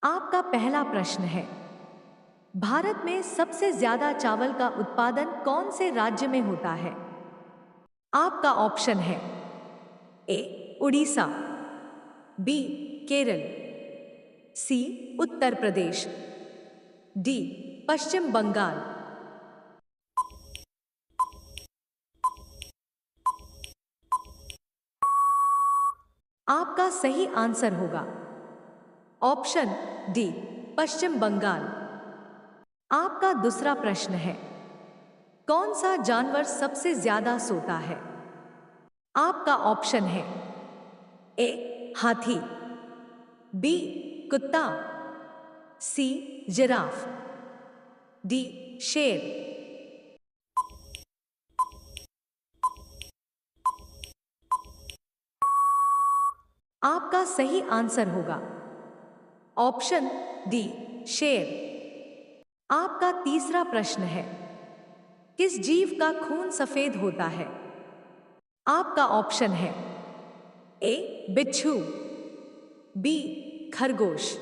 आपका पहला प्रश्न है, भारत में सबसे ज्यादा चावल का उत्पादन कौन से राज्य में होता है? आपका ऑप्शन है ए उड़ीसा, बी केरल, सी उत्तर प्रदेश, डी पश्चिम बंगाल। आपका सही आंसर होगा ऑप्शन डी पश्चिम बंगाल। आपका दूसरा प्रश्न है, कौन सा जानवर सबसे ज्यादा सोता है? आपका ऑप्शन है ए हाथी, बी कुत्ता, सी जिराफ, डी शेर। आपका सही आंसर होगा ऑप्शन डी शेर। आपका तीसरा प्रश्न है, किस जीव का खून सफेद होता है? आपका ऑप्शन है ए बिच्छू, बी खरगोश,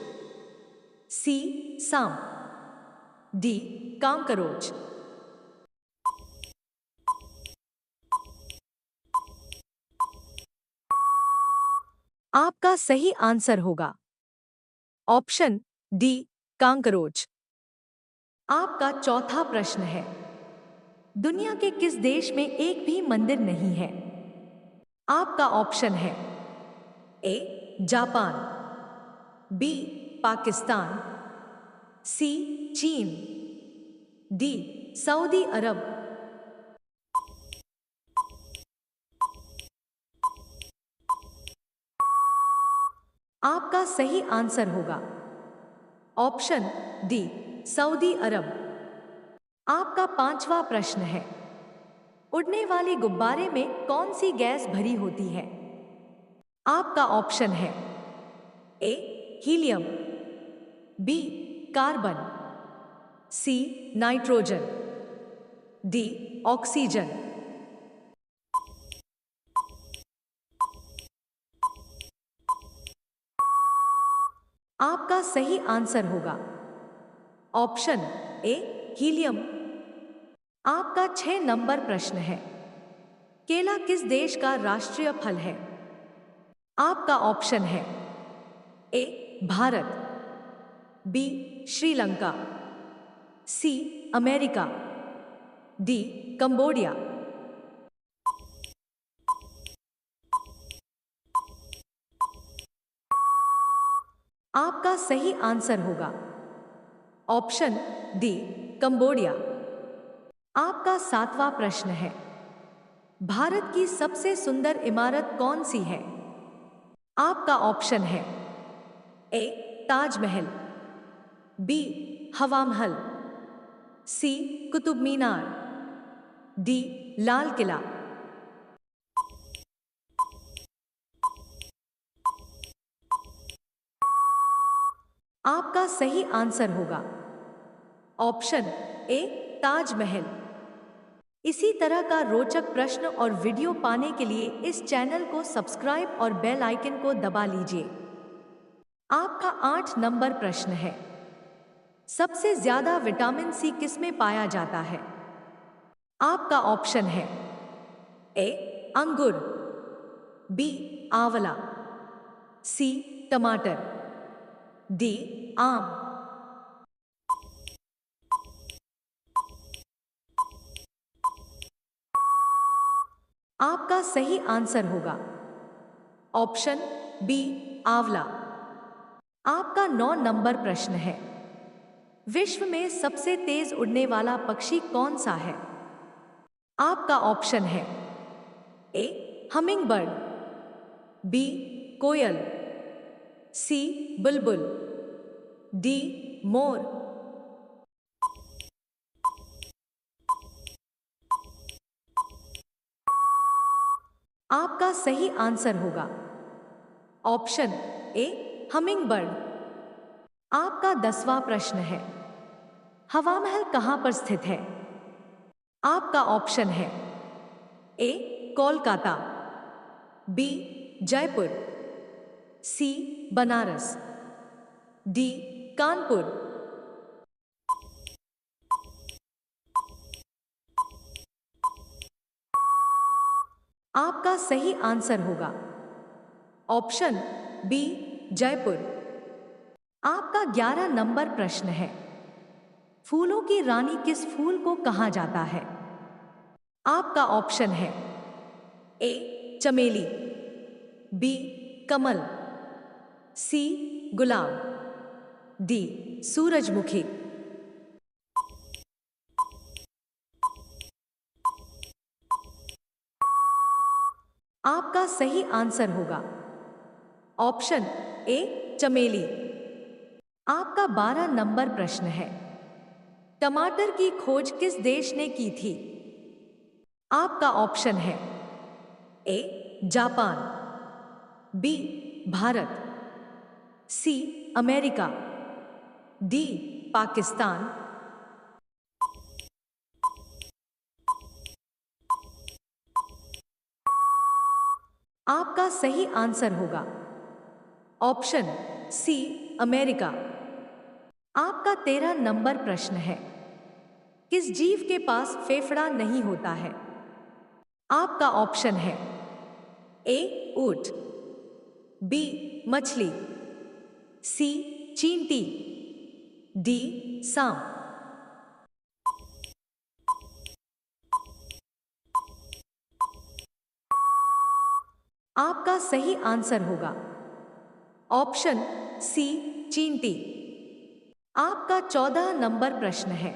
सी सांप, डी कांकरोच। आपका सही आंसर होगा ऑप्शन डी कांकरोच। आपका चौथा प्रश्न है, दुनिया के किस देश में एक भी मंदिर नहीं है? आपका ऑप्शन है ए जापान, बी पाकिस्तान, सी चीन, डी सऊदी अरब। आपका सही आंसर होगा ऑप्शन डी सऊदी अरब। आपका पांचवा प्रश्न है, उड़ने वाले गुब्बारे में कौन सी गैस भरी होती है? आपका ऑप्शन है A helium, B carbon, C nitrogen, D oxygen. आपका सही आंसर होगा ऑप्शन ए हीलियम। आपका 6 नंबर प्रश्न है, केला किस देश का राष्ट्रीय फल है? आपका ऑप्शन है A Bharat, B Sri Lanka, C America, D Cambodia. आपका सही आंसर होगा ऑप्शन डी कंबोडिया। आपका 7वां प्रश्न है, भारत की सबसे सुंदर इमारत कौन सी है? आपका ऑप्शन है ए ताजमहल, बी हवा महल, सी कुतुब मीनार, डी लाल किला। आपका सही आंसर होगा ऑप्शन ए ताजमहल। इसी तरह का रोचक प्रश्न और वीडियो पाने के लिए इस चैनल को सब्सक्राइब और बेल आइकन को दबा लीजिए। आपका 8 नंबर प्रश्न है, सबसे ज्यादा विटामिन सी किसमें पाया जाता है? आपका ऑप्शन है ए अंगूर, बी आंवला, सी टमाटर, डी आम। आपका सही आंसर होगा ऑप्शन बी आंवला। आपका 9 नंबर प्रश्न है, विश्व में सबसे तेज उड़ने वाला पक्षी कौन सा है? आपका ऑप्शन है ए हमिंग बर्ड, बी कोयल, सी बुलबुल, डी मोर। आपका सही आंसर होगा ऑप्शन ए हमिंग बर्ड। आपका 10वां प्रश्न है, हवा महल कहां पर स्थित है? आपका ऑप्शन है ए कोलकाता, बी जयपुर, सी बनारस, डी कानपुर। आपका सही आंसर होगा ऑप्शन बी जयपुर। आपका 11 नंबर प्रश्न है, फूलों की रानी किस फूल को कहा जाता है? आपका ऑप्शन है ए चमेली, बी कमल, सी गुलाब, डी सूरजमुखी। आपका सही आंसर होगा ऑप्शन ए चमेली। आपका 12 नंबर प्रश्न है, टमाटर की खोज किस देश ने की थी? आपका ऑप्शन है A Japan, B Bharat, C America, D Pakistan. आपका सही आंसर होगा ऑप्शन सी अमेरिका। आपका 13 नंबर प्रश्न है, किस जीव के पास फेफड़ा नहीं होता है? आपका ऑप्शन है ए ऊंट, बी मछली, सी चींटी, डी सांप। आपका सही आंसर होगा ऑप्शन सी चींटी। आपका 14 नंबर प्रश्न है,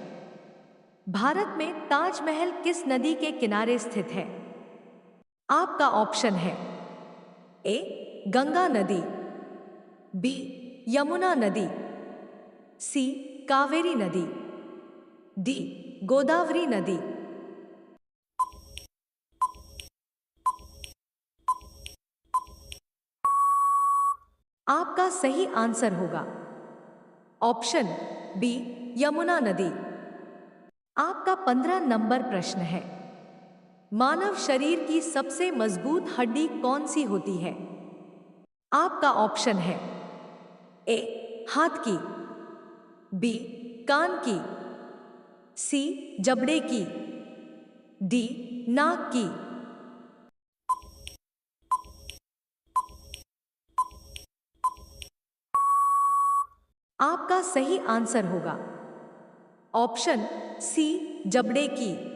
भारत में ताजमहल किस नदी के किनारे स्थित है? आपका ऑप्शन है ए गंगा नदी, बी यमुना नदी, सी कावेरी नदी, डी गोदावरी नदी। आपका सही आंसर होगा ऑप्शन बी यमुना नदी। आपका 15 नंबर प्रश्न है, मानव शरीर की सबसे मजबूत हड्डी कौन सी होती है? आपका ऑप्शन है ए हाथ की, बी कान की, सी जबड़े की, डी नाक की। आपका सही आंसर होगा ऑप्शन सी जबड़े की।